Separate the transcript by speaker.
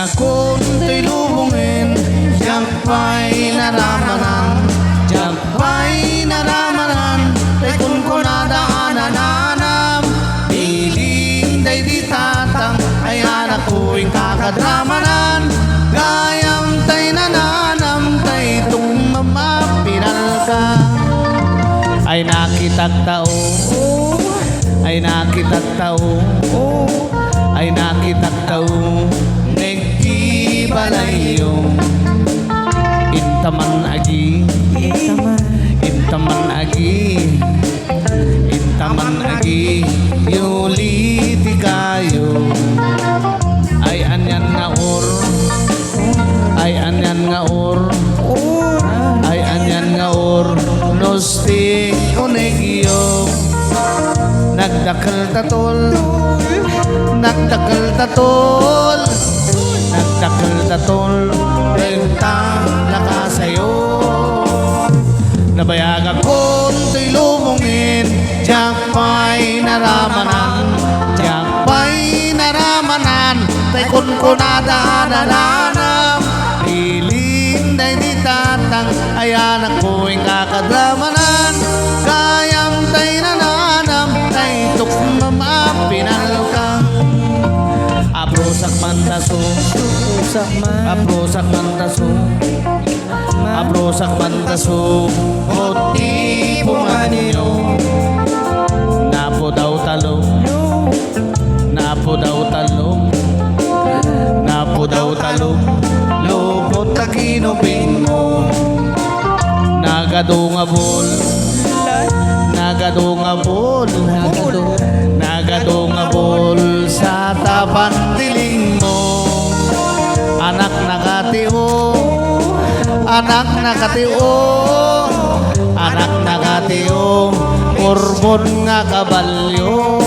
Speaker 1: ako'y lubungin, diyan pa'y naramanan, diyan pa'y naramanan, tay kun ko nadaanan, piling day di tatang, ay anak ko'y kakadramanan, gayam tay nananam, tay tumamapinal ka. Ay nakitag tao, ay nakitag tao, ay nakitag tao, nagkibalayo. Intaman agi, intaman agi, intaman agi, yuliti kayo. Ay anyan nga or, ay anyan nga or, ay anyan nga or, nosti unegyo. Nagdakal tatol, nagdakal tatol, nagdakal tatol, rentang nakasayo. Nabayagan ko'y lubungin, diyan pa'y naramanan, diyan pa'y naramanan, tay kun ko nadaanan, piling day di tatang, ay anak ko'y kakadramanan, kayam tay nananam, tay tukmamapinal ka. Abrosak mandaso, abrosak mandaso, abrosak mandaso, oti pumanino. Napo daw talong, napo daw talong, napo daw talong, lupot na kinupin mo. Nagadungabol, nagadungabol, nagadungabol sa tapat diling mo. Anak nakatiho, anak nakatiho, anak nakatiho, urbon nga kabalyo.